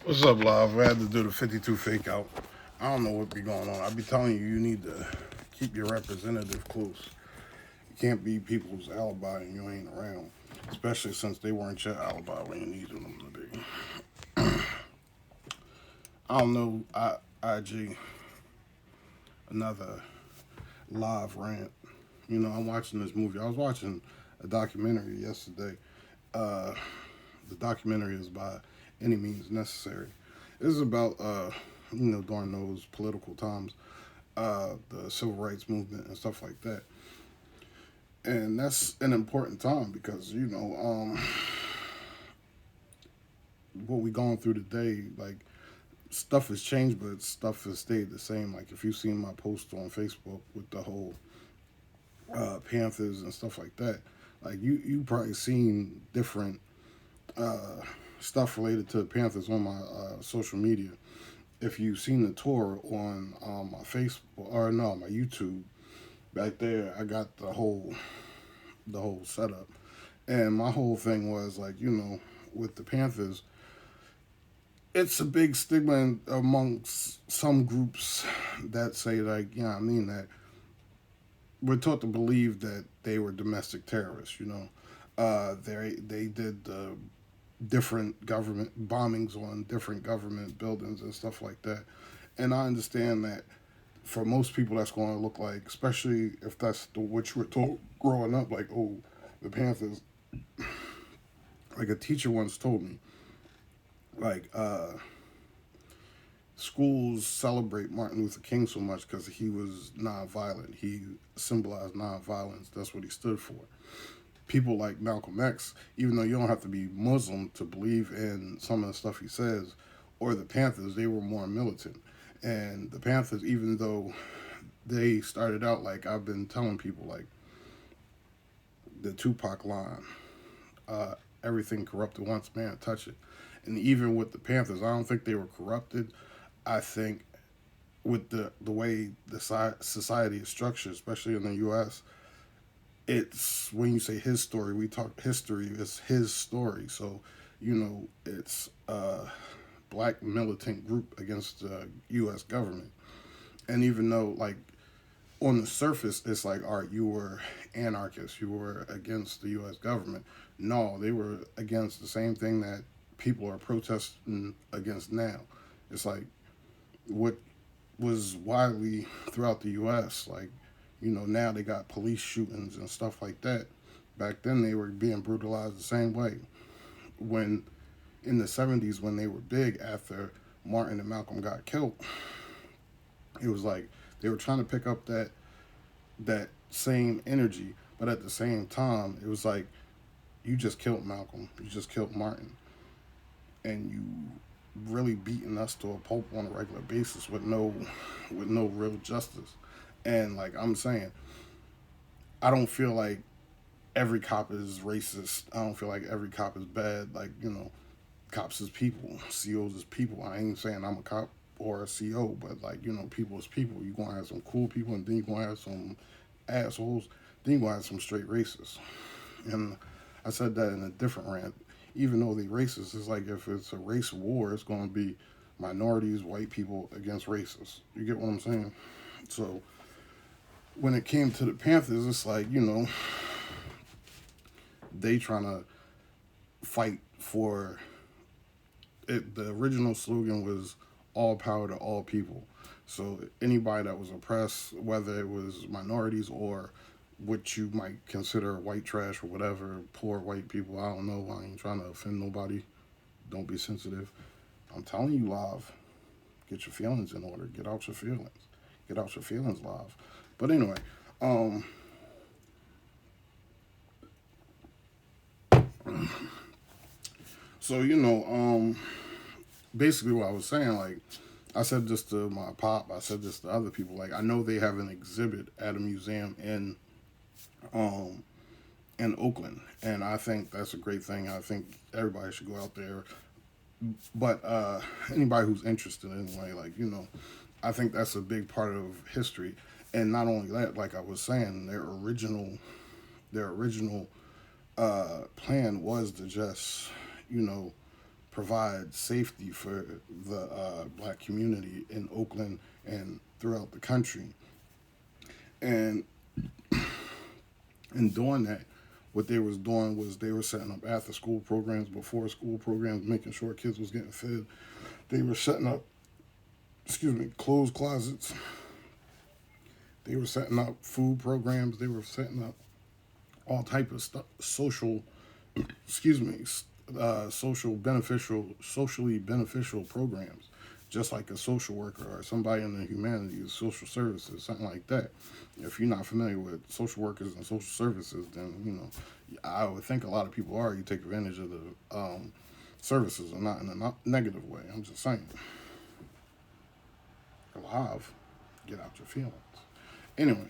What's up, Live? I had to do the 52 fake out. I don't know what be going on. I be telling you, you need to keep your representative close. You can't be people's alibi and you ain't around, especially since they weren't your alibi when you needed them to be. I don't know. IG, another live rant. I'm watching this movie. I was watching a documentary yesterday. Uh, the documentary is by Any Means Necessary. This is about, during those political times, the civil rights movement and stuff like that. And that's an important time because what we going through today, like stuff has changed, but stuff has stayed the same. Like if you've seen my post on Facebook with the whole Panthers and stuff like that, like you probably seen different uh, stuff related to the Panthers on my social media. If you've seen the tour on my Facebook or no my YouTube, back there I got the whole setup. And my whole thing was like, with the Panthers, it's a big stigma amongst some groups that say like, I mean that we're taught to believe that they were domestic terrorists. They did different government bombings on different government buildings and stuff like that. And I understand that for most people, that's going to look like, especially if that's what you were told growing up, like, oh, the Panthers. Like a teacher once told me, like schools celebrate Martin Luther King so much because he was nonviolent. He symbolized nonviolence. That's what he stood for. People like Malcolm X, even though you don't have to be Muslim to believe in some of the stuff he says, or the Panthers, they were more militant. And the Panthers, even though they started out like I've been telling people, like the Tupac line, uh, everything corrupted once, man, touch it. And even with the Panthers, I don't think they were corrupted. I think with the way the society is structured, especially in the U.S., it's when you say his story, we talk history. It's his story, so it's a black militant group against the U.S. government. And even though, like on the surface, it's like, all right, you were anarchists, you were against the U.S. government. No, they were against the same thing that people are protesting against now. It's like what was widely throughout the U.S. Like, now they got police shootings and stuff like that. Back then, they were being brutalized the same way. When in the 70s, when they were big after Martin and Malcolm got killed, it was like they were trying to pick up that same energy, but at the same time, it was like you just killed Malcolm, you just killed Martin, and you really beating us to a pulp on a regular basis with no real justice. And like I'm saying, I don't feel like every cop is racist. I don't feel like every cop is bad. Like, cops is people, COs is people. I ain't saying I'm a cop or a CO, but like, people is people. You're gonna have some cool people and then you're gonna have some assholes, then you're gonna have some straight racists. And I said that in a different rant. Even though they racist, it's like if it's a race war, it's gonna be minorities, white people against racists. You get what I'm saying? So when it came to the Panthers, it's like, they trying to fight for it. The original slogan was all power to all people. So anybody that was oppressed, whether it was minorities or what you might consider white trash or whatever, poor white people, I don't know. I ain't trying to offend nobody. Don't be sensitive. I'm telling you, live. Get your feelings in order. Get out your feelings. Get out your feelings, live. But anyway, um, so basically what I was saying, like I said this to my pop, I said this to other people. Like I know they have an exhibit at a museum um in Oakland, and I think that's a great thing. I think everybody should go out there. But anybody who's interested anyway, like I think that's a big part of history. And not only that, like I was saying, their original plan was to just you know provide safety for the black community in Oakland and throughout the country. And in doing that, what they was doing was they were setting up after school programs, before school programs, making sure kids was getting fed. They were setting up, clothes closets. They were setting up food programs. They were setting up all type of stuff, socially beneficial programs, just like a social worker or somebody in the humanities, social services, something like that. If you're not familiar with social workers and social services, then I would think a lot of people are. You take advantage of the services, and not in a negative way. I'm just saying. Alive, get out your feelings. Anyway,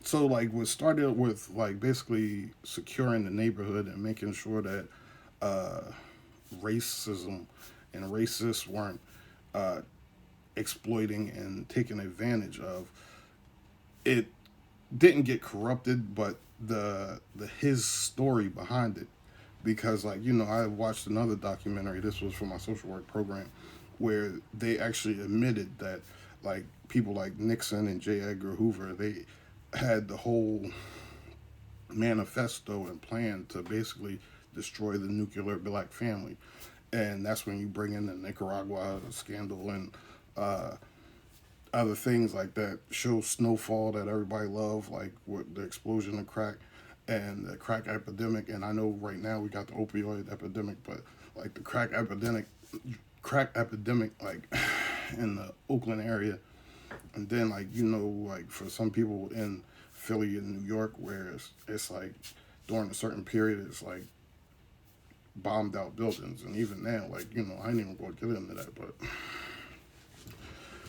so like what started with like basically securing the neighborhood and making sure that uh, racism and racists weren't uh, exploiting and taking advantage of it. Didn't get corrupted, but the his story behind it, because like I watched another documentary. This was for my social work program, where they actually admitted that like people like Nixon and J. Edgar Hoover, they had the whole manifesto and plan to basically destroy the nuclear black family. And that's when you bring in the Nicaragua scandal and uh, other things like that. Show Snowfall that everybody loved, like with the explosion of crack and the crack epidemic. And I know right now we got the opioid epidemic, but like the crack epidemic, like in the Oakland area, and then like like for some people in Philly and New York, where it's like during a certain period, it's like bombed out buildings, and even now, like I ain't even going to get into that, but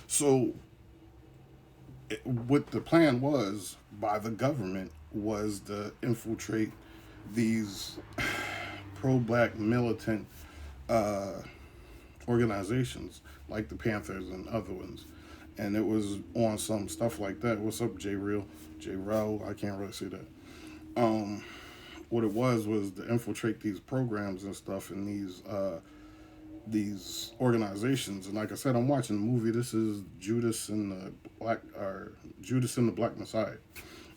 so what the plan was by the government was to infiltrate these pro-black militant uh, organizations like the Panthers and other ones, and it was on some stuff like that. What's up, J Real? J Real? I can't really see that. Um, what it was to infiltrate these programs and stuff in these organizations. And like I said, I'm watching the movie. This is Judas and the Black Messiah.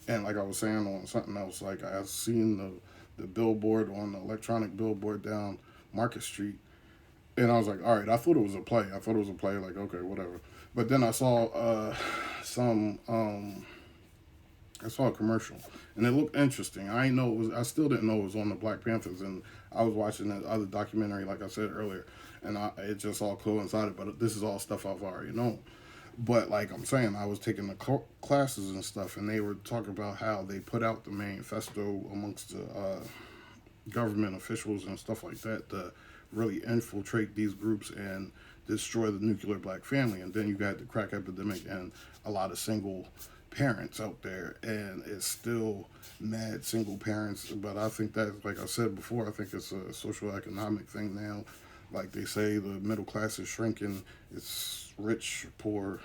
And like I was saying on something else, like I seen the billboard on the electronic billboard down Market Street, and I was like, all right, I thought it was a play. Like, okay, whatever. But then I saw some I saw a commercial, and it looked interesting. I still didn't know it was on the Black Panthers, and I was watching that other documentary, like I said earlier, and it just all coincided. But this is all stuff I've already known. But like I'm saying, I was taking the classes and stuff, and they were talking about how they put out the manifesto amongst the government officials and stuff like that to really infiltrate these groups and destroy the nuclear black family. And then you got the crack epidemic and a lot of single parents out there, and it's still mad single parents. But I think that, like I said before, I think it's a social economic thing now. Like they say, the middle class is shrinking. It's rich, poor.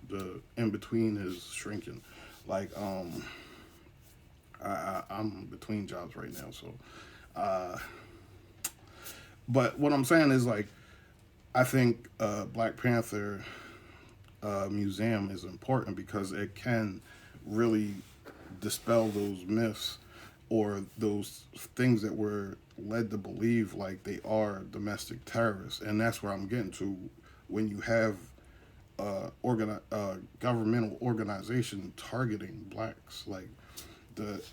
The in between is shrinking. Like I'm between jobs right now, so. Uh, but what I'm saying is like, I think Black Panther museum is important because it can really dispel those myths or those things that we're led to believe like they are domestic terrorists. And that's where I'm getting to. When you have governmental organization targeting blacks, like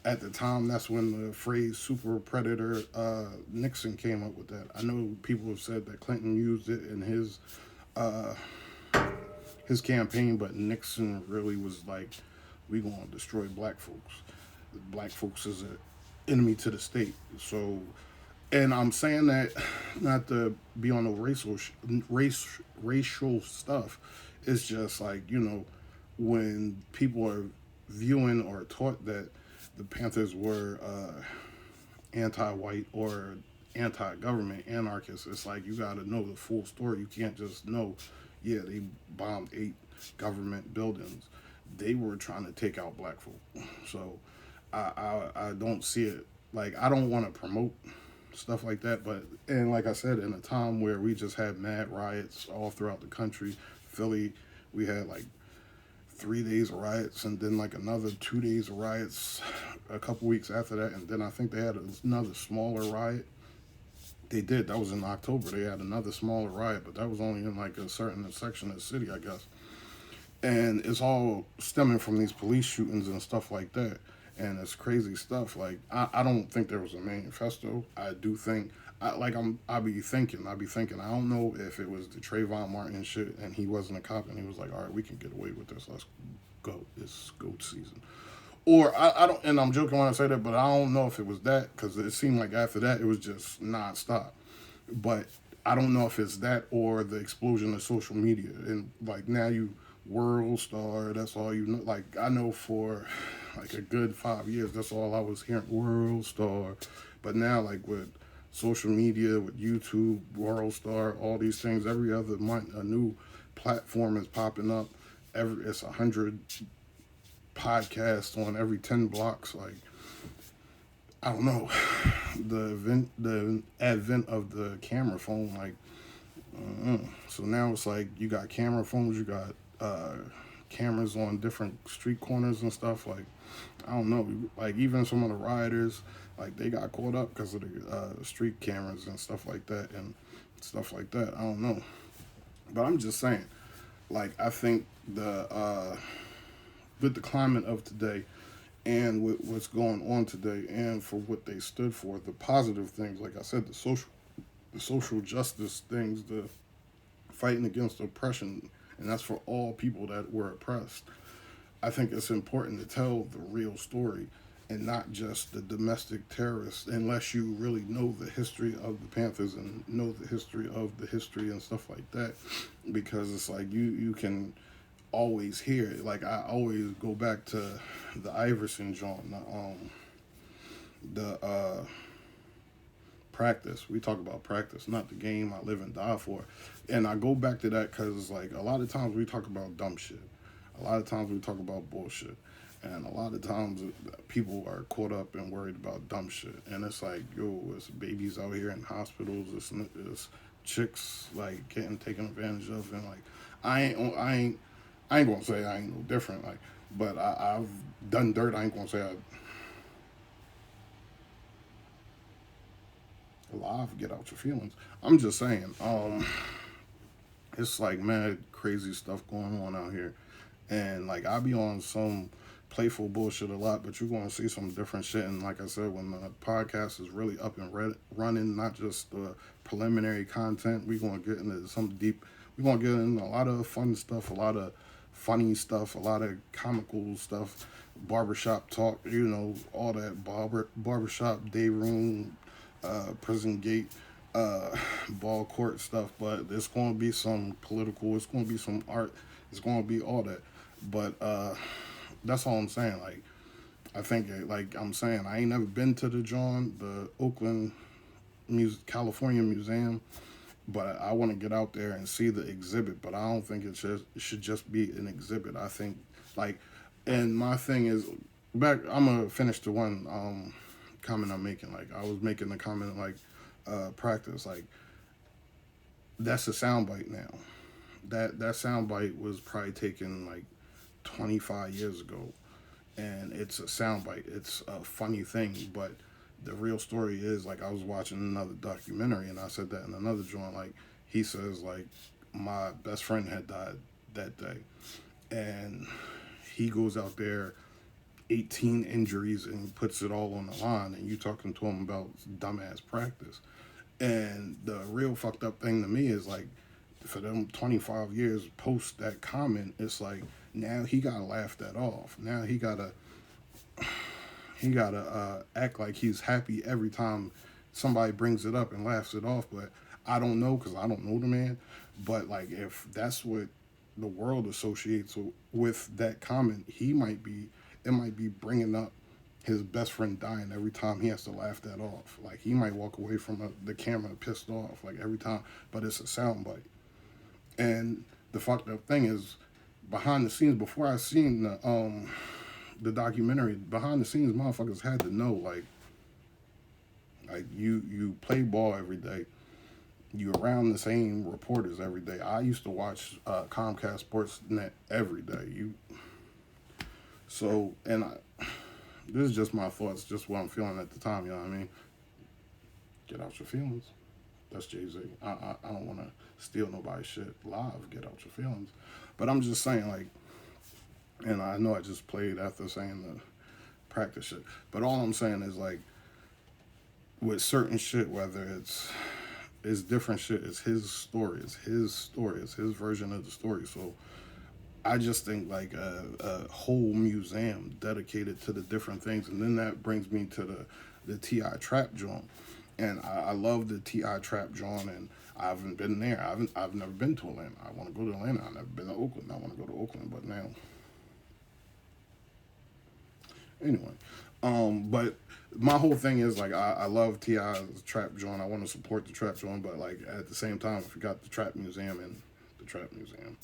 at the time, that's when the phrase super predator Nixon came up with that. I know people have said that Clinton used it in uh, his campaign, but Nixon really was like, we gonna destroy black folks. Black folks is an enemy to the state. So, and I'm saying that not to be on the racial stuff. It's just like when people are viewing or taught that the Panthers were anti-white or anti-government anarchists, it's like you got to know the full story. You can't just know, yeah, they bombed 8 government buildings. They were trying to take out black folk. So I don't see it. Like, I don't want to promote stuff like that. But and like I said, in a time where we just had mad riots all throughout the country, Philly, we had like 3 days of riots, and then like another 2 days of riots a couple weeks after that, and then I think they had another smaller riot. They did. That was in October. They had another smaller riot, but that was only in like a certain section of the city, I guess. And it's all stemming from these police shootings and stuff like that. And it's crazy stuff. Like I don't think there was a manifesto. I do think I be thinking. I don't know if it was the Trayvon Martin shit and he wasn't a cop and he was like, all right, we can get away with this. Let's go. It's goat season. Or I don't, and I'm joking when I say that, but I don't know if it was that because it seemed like after that it was just nonstop. But I don't know if it's that or the explosion of social media and like now you world star. That's all you know. Like I know for like a good 5 years, that's all I was hearing. World star, but now like with social media, with YouTube, world star, all these things. Every other month, a new platform is popping up. It's 100 podcasts on every 10 blocks. Like I don't know, the advent of the camera phone. Like so now it's like you got camera phones, you got cameras on different street corners and stuff. Like I don't know, like even some of the rioters, like they got caught up because of the street cameras and stuff like that and stuff like that. I don't know, but I'm just saying, like I think the with the climate of today and with what's going on today and for what they stood for, the positive things, like I said, the social justice things, the fighting against oppression, and that's for all people that were oppressed. I think it's important to tell the real story and not just the domestic terrorists, unless you really know the history of the Panthers and know the history of the history and stuff like that. Because it's like you can always hear it. Like I always go back to the Iverson John, the practice. We talk about practice, not the game I live and die for. And I go back to that because like a lot of times we talk about dumb shit. A lot of times we talk about bullshit. And a lot of times people are caught up and worried about dumb shit. And it's like, yo, it's babies out here in hospitals. It's chicks like getting taken advantage of. And like, I ain't gonna say I ain't no different. Like, but I've done dirt. I ain't gonna say I alive. Get out your feelings. I'm just saying. It's like mad crazy stuff going on out here, and like I be on some playful bullshit a lot, but you're gonna see some different shit. And like I said, when the podcast is really up and running, not just the preliminary content, we gonna get into some deep. We gonna get into a lot of fun stuff, a lot of funny stuff, a lot of comical stuff, barbershop talk, all that barbershop, day room, prison gate, ball court stuff. But there's going to be some political, it's going to be some art, it's going to be all that. But that's all I'm saying. Like, I think, like I'm saying, I ain't never been to the Oakland California Museum, but I want to get out there and see the exhibit. But I don't think it should just be an exhibit. I think like, and my thing is I'm gonna finish the one comment I'm making. Like I was making the comment like practice. Like that's a soundbite now. That soundbite was probably taken like 25 years ago, and it's a soundbite. It's a funny thing, but the real story is like I was watching another documentary, and I said that in another joint. Like he says, like my best friend had died that day, and he goes out there, 18 injuries, and puts it all on the line. And you talking to him about dumbass practice, and the real fucked up thing to me is like, for them 25 years post that comment, it's like now he gotta laugh that off. Now he gotta act like he's happy every time somebody brings it up and laughs it off. But I don't know because I don't know the man. But like if that's what the world associates with that comment, it might be bringing up his best friend dying every time he has to laugh that off. Like he might walk away from the camera pissed off like every time. But it's a soundbite. And the fucked up thing is, behind the scenes, before I seen the documentary, behind the scenes, motherfuckers had to know, like, Like you play ball every day. You around the same reporters every day. I used to watch Comcast Sportsnet every day. This is just my thoughts, just what I'm feeling at the time. You know what I mean? Get out your feelings. That's Jay-Z. I don't want to steal nobody's shit live. Get out your feelings. But I'm just saying, like, and I know I just played after saying the practice shit. But all I'm saying is, like, with certain shit, whether it's different shit, it's his story, it's his version of the story. So I just think like a whole museum dedicated to the different things, and then that brings me to the T.I. Trap joint, and I love the T.I. Trap joint, and I haven't been there. I've never been to Atlanta. I want to go to Atlanta. I've never been to Oakland. I want to go to Oakland, but now anyway. But my whole thing is like I love T.I.'s trap joint. I want to support the trap joint, but like at the same time, if you got the trap museum and the trap museum,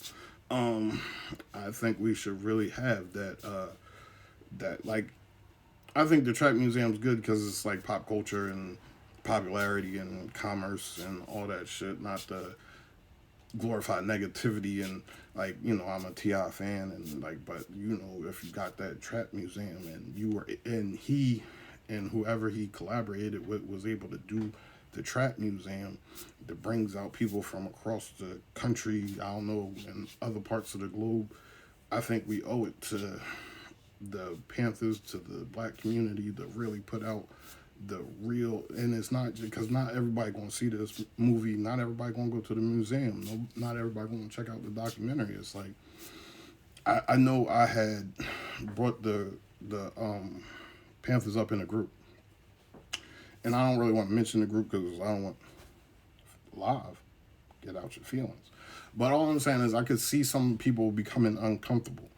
I think we should really have that like I think the trap museum's good because it's like pop culture and popularity and commerce and all that shit, not the glorify negativity and like I'm a Ti fan and like but if you got that trap museum and you were and he and whoever he collaborated with was able to do the trap museum that brings out people from across the country, I don't know, and other parts of the globe, I think we owe it to the Panthers, to the black community to really put out the real, and it's not because not everybody gonna see this movie, not everybody gonna go to the museum, no, not everybody gonna check out the documentary. It's like I know I had brought the Panthers up in a group, and I don't really want to mention the group because I don't want live get out your feelings. But all I'm saying is I could see some people becoming uncomfortable.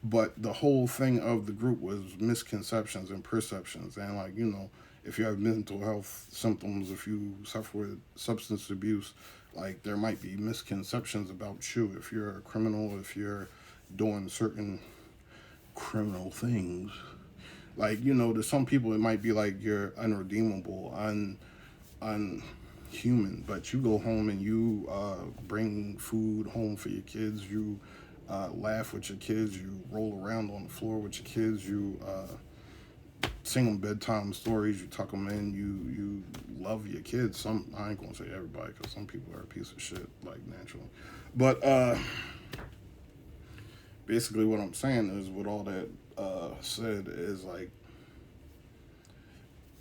But the whole thing of the group was misconceptions and perceptions, and like if you have mental health symptoms, if you suffer with substance abuse, like there might be misconceptions about you. If you're a criminal, if you're doing certain criminal things, like to some people it might be like you're unredeemable, unhuman. But you go home and you bring food home for your kids. You laugh with your kids. You roll around on the floor with your kids. You sing them bedtime stories. You tuck them in. You love your kids. Some I ain't gonna say everybody because some people are a piece of shit like naturally. But basically what I'm saying is with all that said is like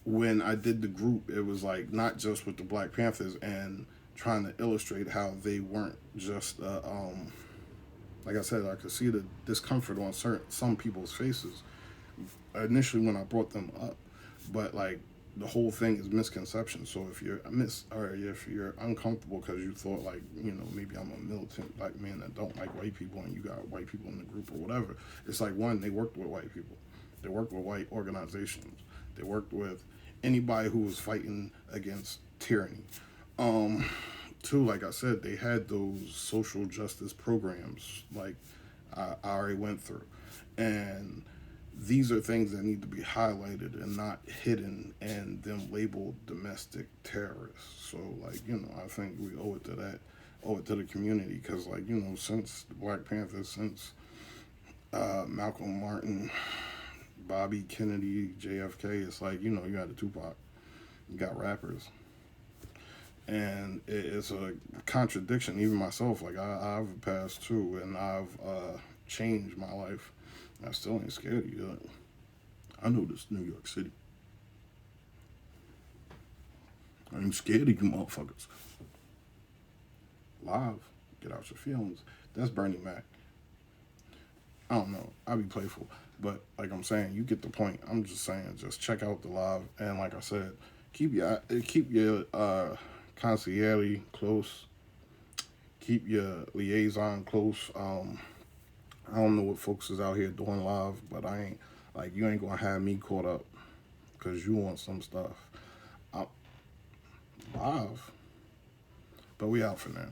when I did the group, it was like not just with the Black Panthers and trying to illustrate how they weren't just like I said, I could see the discomfort on some people's faces initially when I brought them up, but like the whole thing is misconception. So if you're if you're uncomfortable because you thought like maybe I'm a militant black man that don't like white people and you got white people in the group or whatever, it's like one, they worked with white people, they worked with white organizations, they worked with anybody who was fighting against tyranny. Two, like I said, they had those social justice programs like I already went through. And these are things that need to be highlighted and not hidden and them labeled domestic terrorists. So, like, I think we owe it to that, owe it to the community because, like, since the Black Panthers, since Malcolm Martin, Bobby Kennedy, JFK, it's like, you had a Tupac, you got rappers. And it's a contradiction. Even myself, like I've passed too, and I've changed my life. I still ain't scared of you. I know this New York City. I ain't scared of you motherfuckers. Live, get out your feelings. That's Bernie Mac. I don't know. I'll be playful, but like I'm saying, you get the point. I'm just saying, just check out the live, and like I said, keep your concierge close, keep your liaison close. I don't know what folks is out here doing live, but I ain't like you ain't gonna have me caught up because you want some stuff. I'm live, but we out for now.